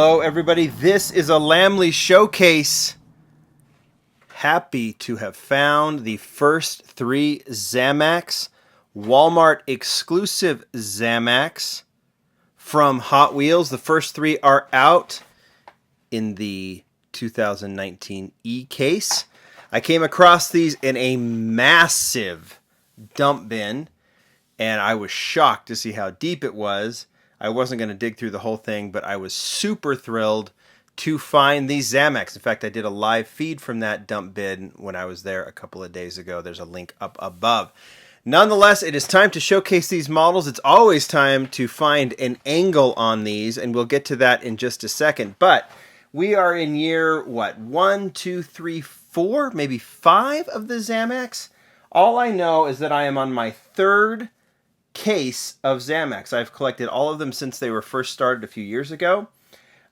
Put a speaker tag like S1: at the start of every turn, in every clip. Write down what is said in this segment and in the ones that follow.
S1: Hello everybody, this is a Lamley Showcase. Happy to have found the first 3 Zamacs, Walmart exclusive Zamacs from Hot Wheels. The first 3 are out in the 2019 E-Case. I came across these in a massive dump bin, and I was shocked to see how deep it was. I wasn't going to dig through the whole thing, but I was super thrilled to find these Zamacs. In fact, I did a live feed from that dump bin when I was there a couple of days ago. There's a link up above. Nonetheless, it is time to showcase these models. It's always time to find an angle on these, and we'll get to that in just a second. But we are in year, what, 1, 2, 3, 4, maybe 5 of the Zamacs? All I know is that I am on my 3rd case of Zamacs. I've collected all of them since they were first started a few years ago.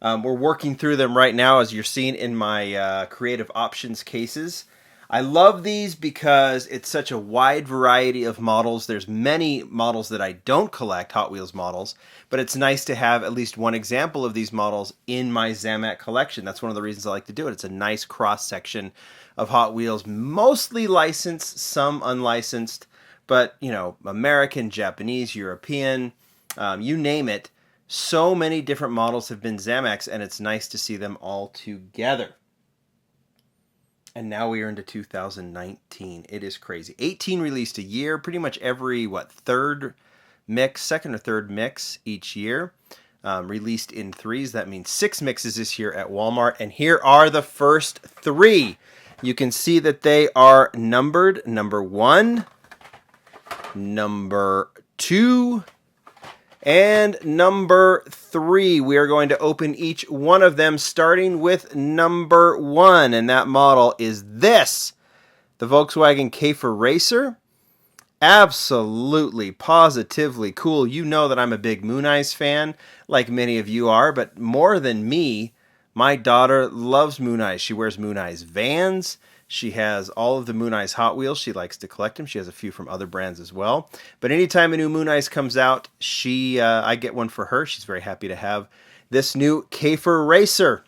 S1: We're working through them right now, as you're seeing in my creative options cases. I love these because it's such a wide variety of models. There's many models that I don't collect, Hot Wheels models, but it's nice to have at least one example of these models in my Zamac collection. That's one of the reasons I like to do it. It's a nice cross-section of Hot Wheels, mostly licensed, some unlicensed, but, you know, American, Japanese, European, you name it. So many different models have been Zamacs, and it's nice to see them all together. And now we are into 2019. It is crazy. 18 released a year, pretty much every, third mix, second or third mix each year. Released in 3s. That means 6 mixes this year at Walmart. And here are the first 3. You can see that they are numbered. Number 1. Number 2 and number 3. We are going to open each one of them, starting with number 1, and that model is this, the Volkswagen K4 Racer. Absolutely, positively cool. You know that I'm a big Moon Eyes fan, like many of you are, but more than me, my daughter loves Moon Eyes. She wears Moon Eyes Vans. She has all of the Moon Eyes Hot Wheels. She likes to collect them. She has a few from other brands as well. But anytime a new Moon Eyes comes out, I get one for her. She's very happy to have this new K4 Racer.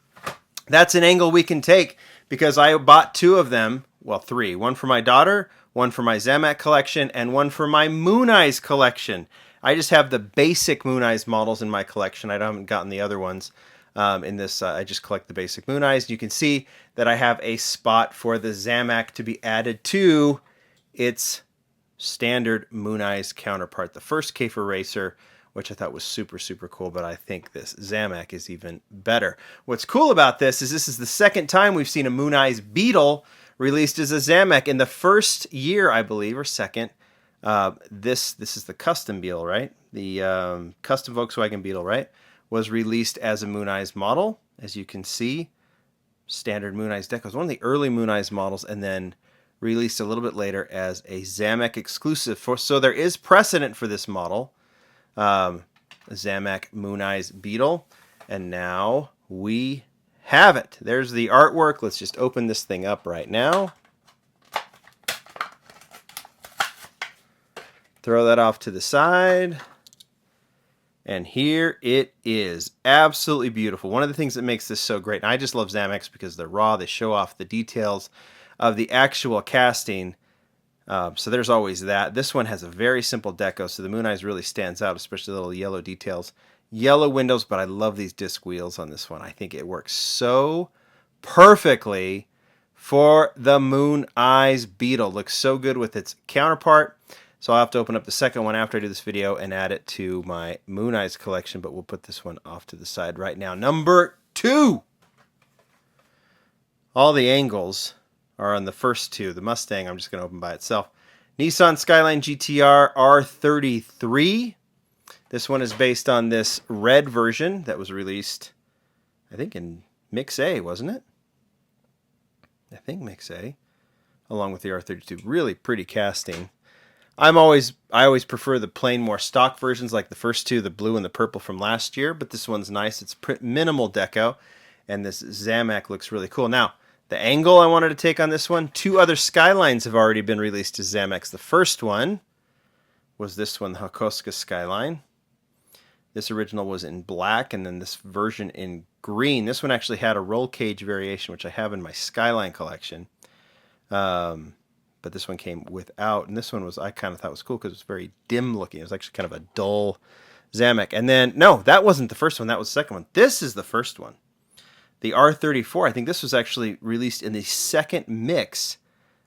S1: That's an angle we can take because I bought 2 of them. Well, 3. One for my daughter, one for my Zamac collection, and one for my Moon Eyes collection. I just have the basic Moon Eyes models in my collection. I haven't gotten the other ones. In this, I just collect the basic Moon Eyes. You can see that I have a spot for the Zamac to be added to its standard Moon Eyes counterpart. The first K4 Racer, which I thought was super, super cool, but I think this Zamac is even better. What's cool about this is the second time we've seen a Moon Eyes Beetle released as a Zamac. In the first year, I believe, or second, this is the custom Beetle, right? The custom Volkswagen Beetle, right? Was released as a Moon Eyes model, as you can see. Standard Moon Eyes deco. It was one of the early Moon Eyes models, and then released a little bit later as a Zamac exclusive. So there is precedent for this model, Zamac Moon Eyes Beetle, and now we have it. There's the artwork. Let's just open this thing up right now. Throw that off to the side. And here it is. Absolutely beautiful. One of the things that makes this so great, and I just love Zamacs because they're raw. They show off the details of the actual casting. So there's always that. This one has a very simple deco, so the Moon Eyes really stands out, especially the little yellow details. Yellow windows, but I love these disc wheels on this one. I think it works so perfectly for the Moon Eyes Beetle. Looks so good with its counterpart. So I'll have to open up the second one after I do this video and add it to my Moon Eyes collection, but we'll put this one off to the side right now. Number 2. All the angles are on the first 2. The Mustang I'm just going to open by itself. Nissan Skyline GTR R33. This one is based on this red version that was released, I think, in Mix A, wasn't it? I think Mix A, along with the R32. Really pretty casting. I always prefer the plain, more stock versions like the first 2, the blue and the purple from last year, but this one's nice. It's minimal deco, and this Zamac looks really cool. Now, the angle I wanted to take on this one, 2 other Skylines have already been released as Zamacs. The first one was this one, the Hakosuka Skyline. This original was in black, and then this version in green. This one actually had a roll cage variation, which I have in my Skyline collection. But this one came without, and this one was, I kind of thought was cool because it was very dim looking. It was actually kind of a dull Zamac. And then, no, that wasn't the first one. That was the second one. This is the first one. The R34, I think this was actually released in the second mix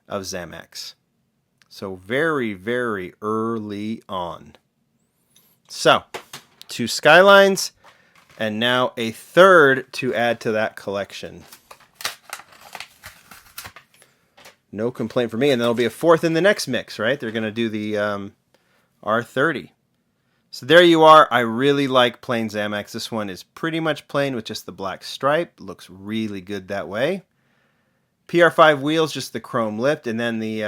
S1: of Zamacs. So very, very early on. So, 2 Skylines, and now a third to add to that collection. No complaint for me. And there'll be a fourth in the next mix, right? They're going to do the R30. So there you are. I really like plain Zamacs. This one is pretty much plain with just the black stripe. Looks really good that way. PR5 wheels, just the chrome lipped, and then the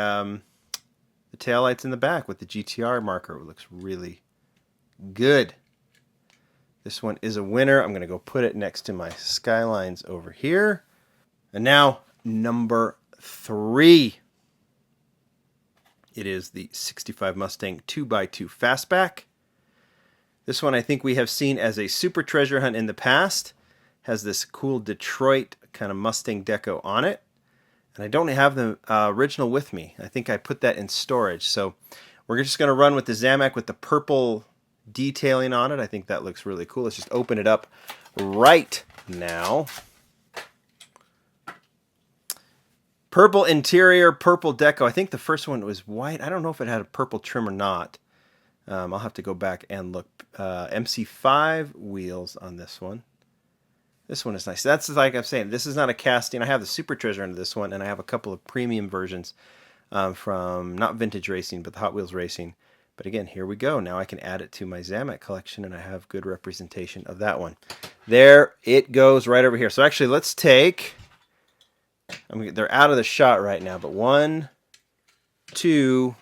S1: taillights in the back with the GTR marker. It looks really good. This one is a winner. I'm going to go put it next to my Skylines over here. And now, number 3. It is the 65 Mustang 2x2 Fastback. This one I think we have seen as a super treasure hunt in the past. Has this cool Detroit kind of Mustang deco on it. And I don't have the original with me. I think I put that in storage. So we're just going to run with the Zamac with the purple detailing on it. I think that looks really cool. Let's just open it up right now. Purple interior, purple deco. I think the first one was white. I don't know if it had a purple trim or not. I'll have to go back and look. MC5 wheels on this one. This one is nice. That's like I'm saying, this is not a casting. I have the Super Treasure into this one, and I have a couple of premium versions from not Vintage Racing, but the Hot Wheels Racing. But again, here we go. Now I can add it to my Zamac collection, and I have good representation of that one. There it goes right over here. So actually, let's take... they're out of the shot right now, but 1, 2,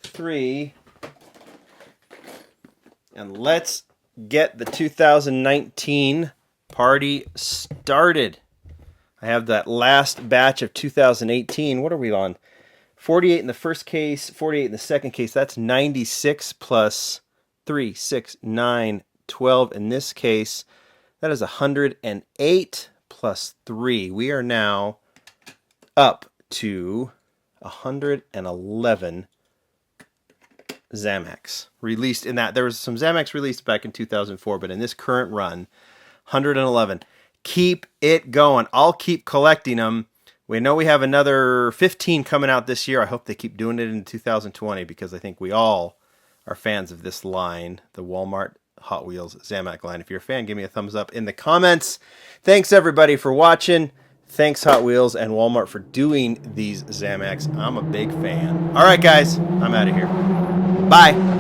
S1: 3... And let's get the 2019 party started. I have that last batch of 2018. What are we on? 48 in the first case, 48 in the second case. That's 96 plus 3, 6, 9, 12 in this case. That is 108 plus 3. We are now up to 111 Zamacs released in that. There was some Zamacs released back in 2004, but in this current run, 111. Keep it going. I'll keep collecting them. We know we have another 15 coming out this year. I hope they keep doing it in 2020 because I think we all are fans of this line, the Walmart Hot Wheels Zamac line. If you're a fan, give me a thumbs up in the comments. Thanks everybody for watching. Thanks Hot Wheels and Walmart for doing these Zamacs. I'm a big fan. All right, guys, I'm out of here. Bye.